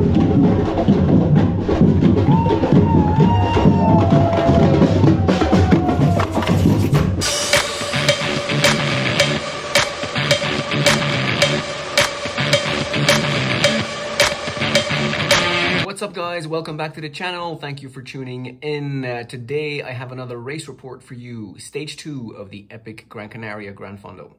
What's up guys, welcome back to the channel. Thank you for tuning in. Today I have another race report for you, stage 2 of the Epic Gran Canaria Gran Fondo.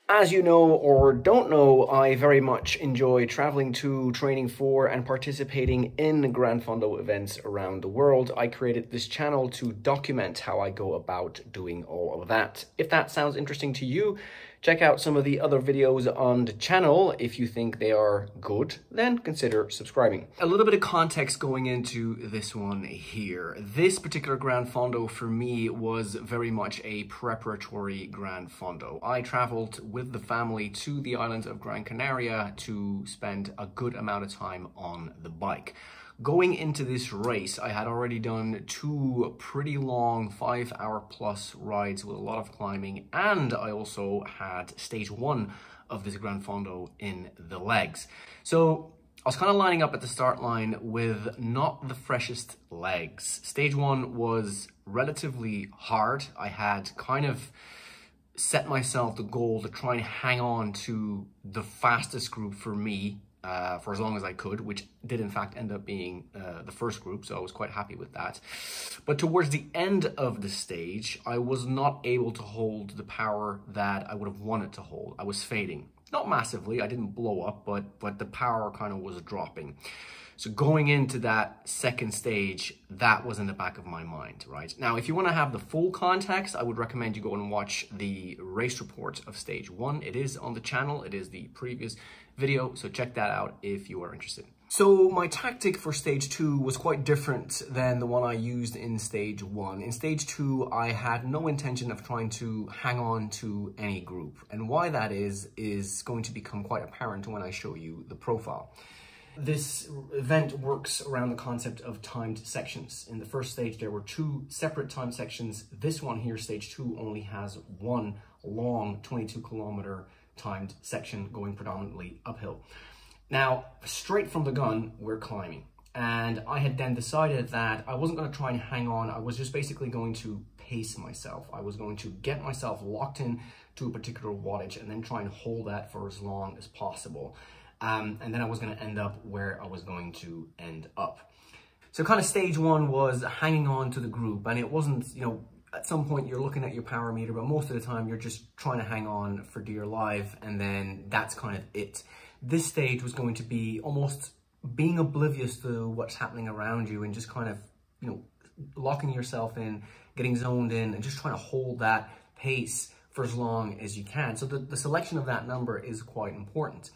As you know or don't know, I very much enjoy traveling to, training for and participating in Gran Fondo events around the world. I created this channel to document how I go about doing all of that. If that sounds interesting to you, check out some of the other videos on the channel. If you think they are good, then consider subscribing. A little bit of context going into this one here. This particular Gran Fondo for me was very much a preparatory Gran Fondo. I traveled with the family to the islands of Gran Canaria to spend a good amount of time on the bike. Going into this race, I had already done 2 pretty long 5-hour plus rides with a lot of climbing, and I also had stage 1 of this Gran Fondo in the legs. So I was kind of lining up at the start line with not the freshest legs. Stage 1 was relatively hard. I had kind of set myself the goal to try and hang on to the fastest group for me for as long as I could, which did in fact end up being the first group, so I was quite happy with that. But towards the end of the stage, I was not able to hold the power that I would have wanted to hold. I was fading. Not massively, I didn't blow up, but the power kind of was dropping. So going into that second stage, that was in the back of my mind, right? Now, if you want to have the full context, I would recommend you go and watch the race report of stage 1. It is on the channel. It is the previous video, so check that out if you are interested. So my tactic for stage 2 was quite different than the one I used in stage 1. In stage 2, I had no intention of trying to hang on to any group. And why that is going to become quite apparent when I show you the profile. This event works around the concept of timed sections. In the first stage, there were 2 separate time sections. This one here, stage 2, only has 1 long 22-kilometer timed section going predominantly uphill. Now, straight from the gun, we're climbing. And I had then decided that I wasn't going to try and hang on. I was just basically going to pace myself. I was going to get myself locked in to a particular wattage and then try and hold that for as long as possible. And then I was going to end up where I was going to end up. So kind of stage 1 was hanging on to the group, and it wasn't, you know, at some point you're looking at your power meter, but most of the time you're just trying to hang on for dear life, and then that's kind of it. This stage was going to be almost being oblivious to what's happening around you and just kind of, you know, locking yourself in, getting zoned in, and just trying to hold that pace for as long as you can. So the selection of that number is quite important.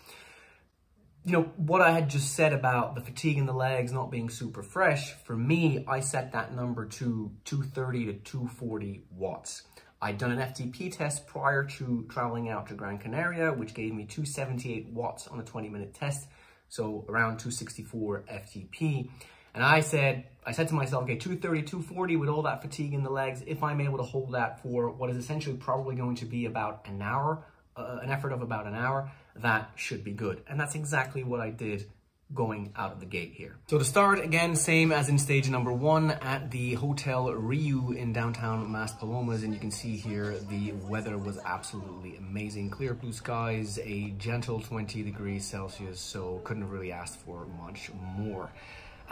You know, what I had just said about the fatigue in the legs not being super fresh, for me, I set that number to 230 to 240 watts. I'd done an FTP test prior to traveling out to Gran Canaria, which gave me 278 watts on a 20-minute test, so around 264 FTP. And I said to myself, okay, 230, 240 with all that fatigue in the legs, if I'm able to hold that for what is essentially probably going to be about an hour, an effort of about an hour, that should be good. And that's exactly what I did going out of the gate here. So to start, again, same as in stage number 1 at the Hotel Riu in downtown Maspalomas, and you can see here the weather was absolutely amazing. Clear blue skies, a gentle 20 degrees Celsius, so couldn't have really asked for much more.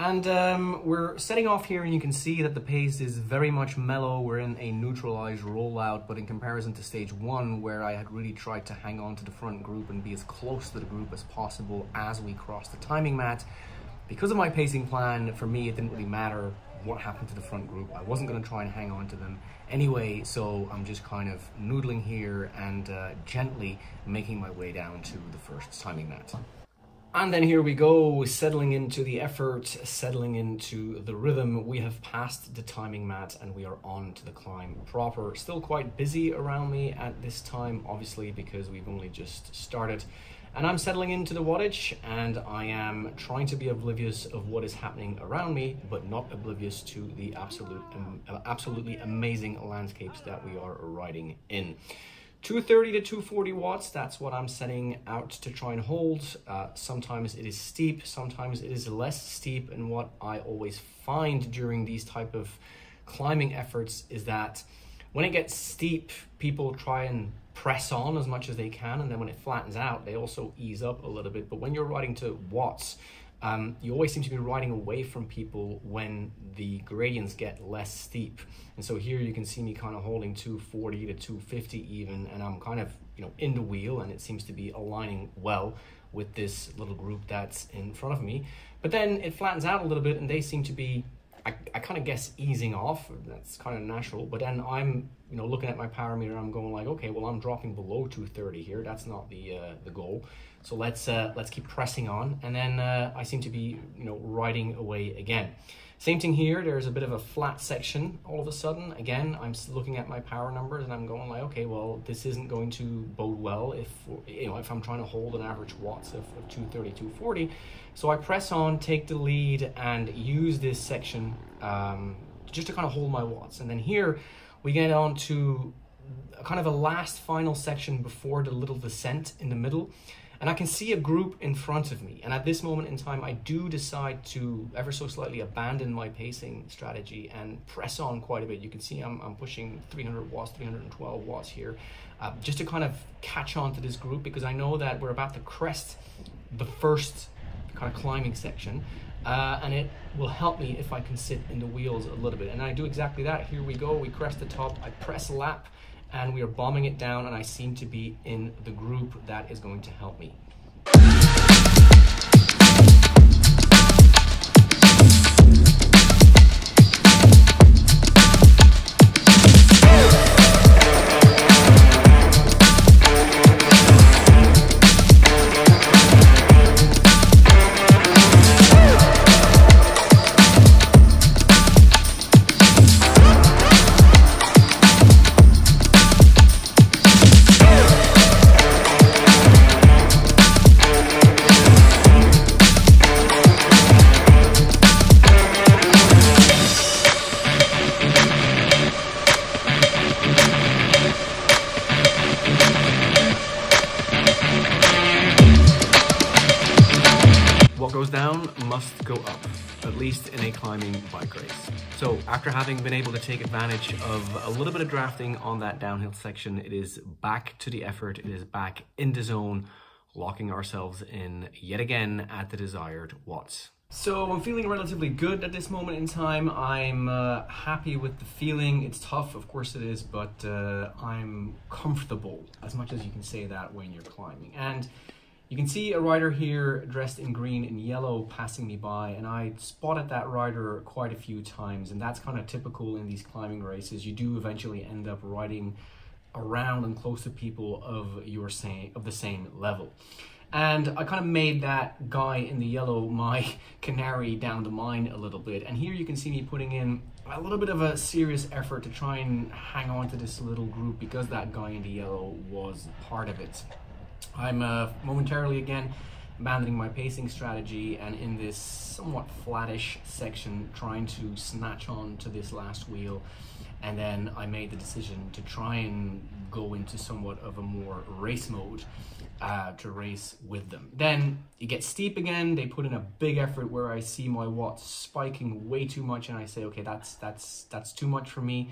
And we're setting off here, and you can see that the pace is very much mellow. We're in a neutralized rollout, but in comparison to stage 1, where I had really tried to hang on to the front group and be as close to the group as possible as we crossed the timing mat, because of my pacing plan, for me, it didn't really matter what happened to the front group. I wasn't going to try and hang on to them anyway, so I'm just kind of noodling here and gently making my way down to the first timing mat. And then here we go, settling into the effort, settling into the rhythm. We have passed the timing mat and we are on to the climb proper. Still quite busy around me at this time, obviously, because we've only just started. And I'm settling into the wattage, and I am trying to be oblivious of what is happening around me, but not oblivious to the absolutely amazing landscapes that we are riding in. 230 to 240 watts, that's what I'm setting out to try and hold. Sometimes it is steep, sometimes it is less steep, and what I always find during these type of climbing efforts is that when it gets steep, people try and press on as much as they can, and then when it flattens out, they also ease up a little bit. But when you're riding to watts, you always seem to be riding away from people when the gradients get less steep. And so here you can see me kind of holding 240 to 250 even, and I'm kind of, you know, in the wheel, and it seems to be aligning well with this little group that's in front of me. But then it flattens out a little bit, and they seem to be, I kind of guess, easing off. That's kind of natural. But then I'm, you know, looking at my power meter, I'm going like, okay, well, I'm dropping below 230 here. That's not the goal. So let's keep pressing on. And then I seem to be, you know, riding away again. Same thing here. There's a bit of a flat section all of a sudden. Again, I'm looking at my power numbers, and I'm going like, okay, well, this isn't going to bode well if, you know, if I'm trying to hold an average watts of 230, 240. So I press on, take the lead, and use this section just to kind of hold my watts. And then here we get on to kind of a last final section before the little descent in the middle. And I can see a group in front of me. And at this moment in time, I do decide to ever so slightly abandon my pacing strategy and press on quite a bit. You can see I'm pushing 300 watts, 312 watts here, just to kind of catch on to this group, because I know that we're about to crest the first kind of climbing section. And it will help me if I can sit in the wheels a little bit. And I do exactly that. Here we go. We crest the top. I press lap, and we are bombing it down, and I seem to be in the group that is going to help me. What goes down must go up, at least in a climbing bike race. So after having been able to take advantage of a little bit of drafting on that downhill section, it is back to the effort, it is back in the zone, locking ourselves in yet again at the desired watts. So I'm feeling relatively good at this moment in time. I'm happy with the feeling. It's tough, of course it is, but I'm comfortable, as much as you can say that when you're climbing. And you can see a rider here dressed in green and yellow passing me by, and I spotted that rider quite a few times, and that's kind of typical in these climbing races. You do eventually end up riding around and close to people of the same level. And I kind of made that guy in the yellow my canary down the mine a little bit. And here you can see me putting in a little bit of a serious effort to try and hang on to this little group, because that guy in the yellow was part of it. I'm momentarily again abandoning my pacing strategy, and in this somewhat flattish section trying to snatch on to this last wheel. And then I made the decision to try and go into somewhat of a more race mode to race with them. Then it gets steep again. They put in a big effort where I see my watts spiking way too much, and I say, okay, that's too much for me.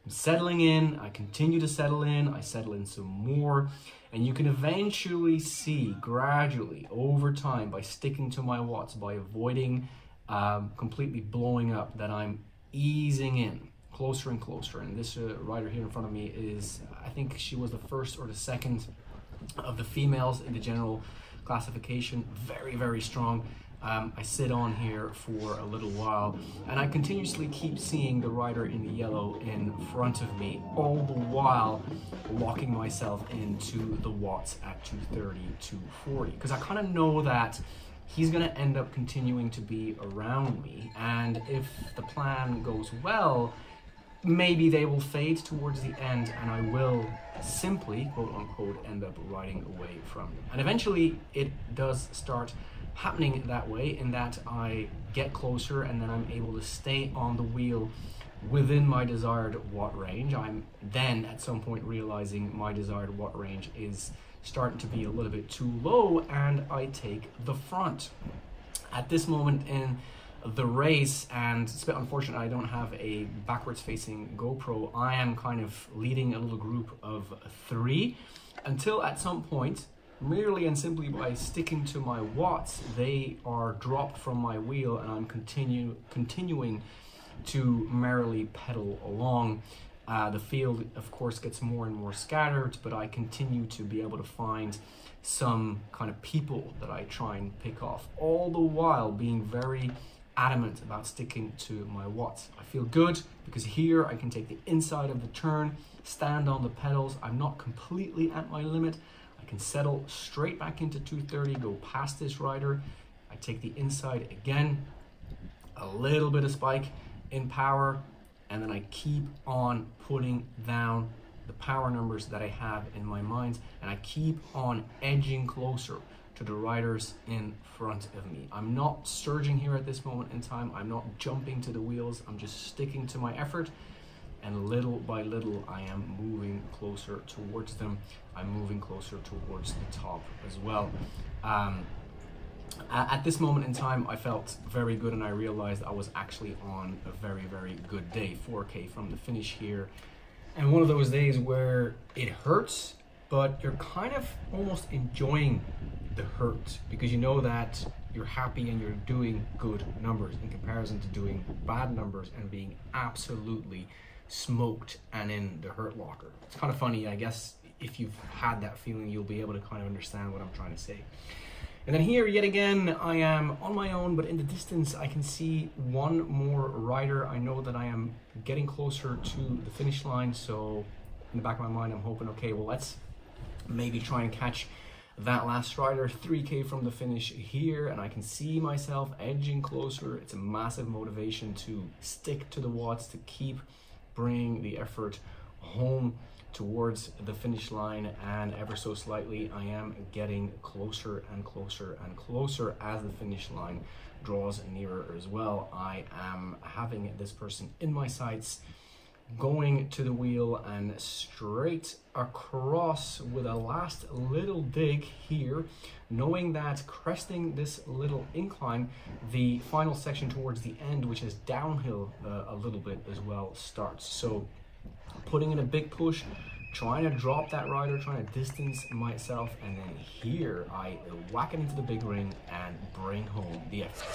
I'm settling in. I continue to settle in. I settle in some more. And you can eventually see gradually over time, by sticking to my watts, by avoiding completely blowing up, that I'm easing in closer and closer. And this rider here in front of me is, I think she was the first or the second of the females in the general classification. Very, very strong. I sit on here for a little while, and I continuously keep seeing the rider in the yellow in front of me, all the while locking myself into the watts at 230, 240, because I kind of know that he's going to end up continuing to be around me, and if the plan goes well, maybe they will fade towards the end, and I will simply, quote unquote, end up riding away from them. And eventually it does start happening that way, in that I get closer, and then I'm able to stay on the wheel within my desired watt range. I'm then at some point realizing my desired watt range is starting to be a little bit too low, and I take the front. At this moment in the race, and it's a bit unfortunate I don't have a backwards facing GoPro, I am kind of leading a little group of 3 until at some point, merely and simply by sticking to my watts, they are dropped from my wheel and I'm continuing to merrily pedal along. The field, of course, gets more and more scattered, but I continue to be able to find some kind of people that I try and pick off, all the while being very adamant about sticking to my watts. I feel good because here I can take the inside of the turn, stand on the pedals. I'm not completely at my limit. I can settle straight back into 230, go past this rider. I take the inside again, a little bit of spike in power, and then I keep on putting down the power numbers that I have in my mind, and I keep on edging closer to the riders in front of me. I'm not surging here at this moment in time. I'm not jumping to the wheels. I'm just sticking to my effort, and little by little I am moving closer towards them. I'm moving closer towards the top as well. At this moment in time, I felt very good, and I realized I was actually on a very, very good day. 4K from the finish here, and one of those days where it hurts, but you're kind of almost enjoying the hurt because you know that you're happy and you're doing good numbers in comparison to doing bad numbers and being absolutely smoked and in the hurt locker. It's kind of funny, I guess. If you've had that feeling, you'll be able to kind of understand what I'm trying to say. And then here, yet again, I am on my own, but in the distance, I can see one more rider. I know that I am getting closer to the finish line, so in the back of my mind, I'm hoping, okay, well, let's maybe try and catch that last rider. 3K from the finish here, and I can see myself edging closer. It's a massive motivation to stick to the watts, to keep bringing the effort home towards the finish line, and ever so slightly I am getting closer and closer and closer as the finish line draws nearer as well. I am having this person in my sights, going to the wheel and straight across with a last little dig here, knowing that cresting this little incline, the final section towards the end, which is downhill a little bit as well, starts. So putting in a big push, trying to drop that rider, trying to distance myself, and then here I whack it into the big ring and bring home the effort.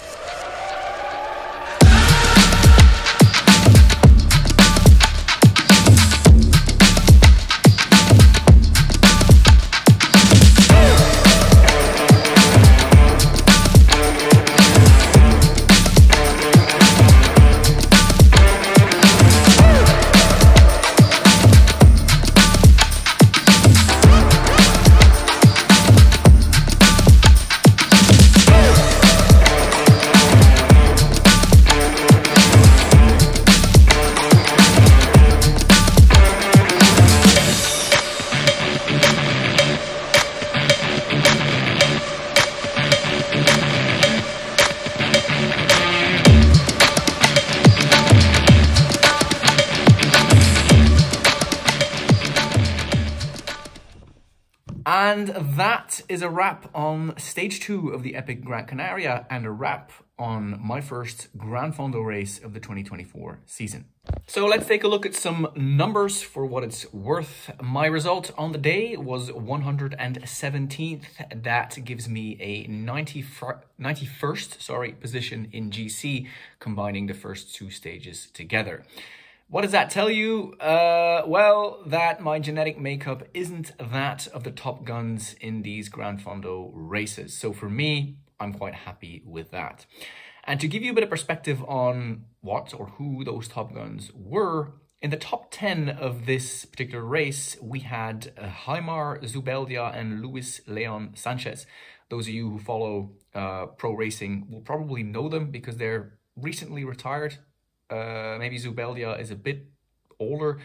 And that is a wrap on stage 2 of the Epic Gran Canaria, and a wrap on my first Gran Fondo race of the 2024 season. So let's take a look at some numbers for what it's worth. My result on the day was 117th. That gives me a 91st position in GC, combining the first 2 stages together. What does that tell you? Well, that my genetic makeup isn't that of the top guns in these Gran Fondo races. So for me, I'm quite happy with that. And to give you a bit of perspective on what or who those top guns were, in the top 10 of this particular race, we had Jaimar Zubeldia and Luis Leon Sanchez. Those of you who follow pro racing will probably know them because they're recently retired. Maybe Zubeldia is a bit older,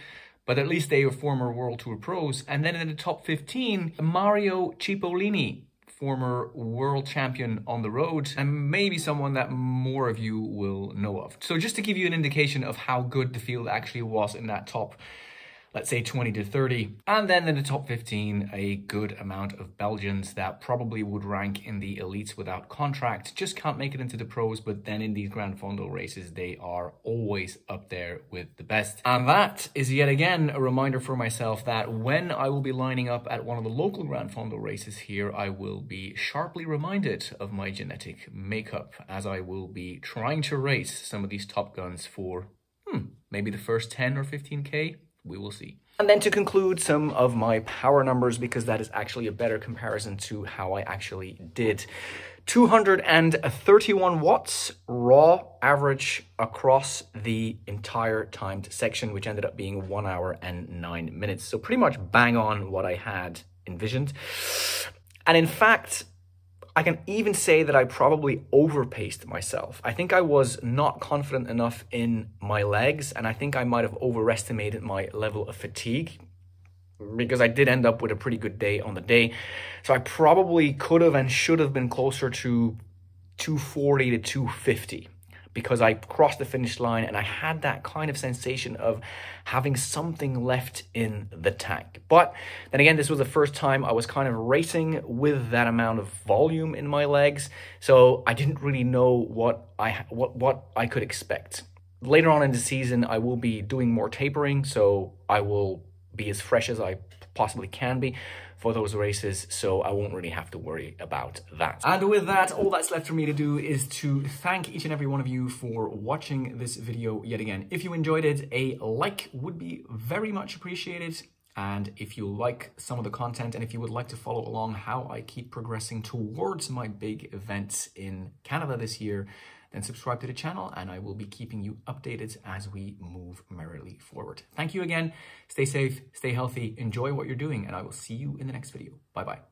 but at least they are former World Tour pros. And then in the top 15, Mario Cipollini former world champion on the road, and maybe someone that more of you will know of. So just to give you an indication of how good the field actually was in that top, let's say 20 to 30. And then in the top 15, a good amount of Belgians that probably would rank in the elites without contract, just can't make it into the pros, but then in these Gran Fondo races, they are always up there with the best. And that is yet again a reminder for myself that when I will be lining up at one of the local Gran Fondo races here, I will be sharply reminded of my genetic makeup, as I will be trying to race some of these top guns for maybe the first 10 or 15K. We will see. And then to conclude, some of my power numbers, because that is actually a better comparison to how I actually did. 231 watts raw average across the entire timed section, which ended up being 1 hour and 9 minutes. So pretty much bang on what I had envisioned. And in fact, I can even say that I probably overpaced myself. I think I was not confident enough in my legs, and I think I might have overestimated my level of fatigue, because I did end up with a pretty good day on the day. So I probably could have and should have been closer to 240 to 250, because I crossed the finish line and I had that kind of sensation of having something left in the tank. But then again, this was the first time I was kind of racing with that amount of volume in my legs, so I didn't really know what I could expect. Later on in the season, I will be doing more tapering, so I will be as fresh as I possibly can be for those races, so I won't really have to worry about that. And with that, all that's left for me to do is to thank each and every one of you for watching this video yet again. If you enjoyed it, a like would be very much appreciated. And if you like some of the content, and if you would like to follow along how I keep progressing towards my big events in Canada this year, then subscribe to the channel and I will be keeping you updated as we move merrily forward. Thank you again. Stay safe, stay healthy, enjoy what you're doing, and I will see you in the next video. Bye-bye.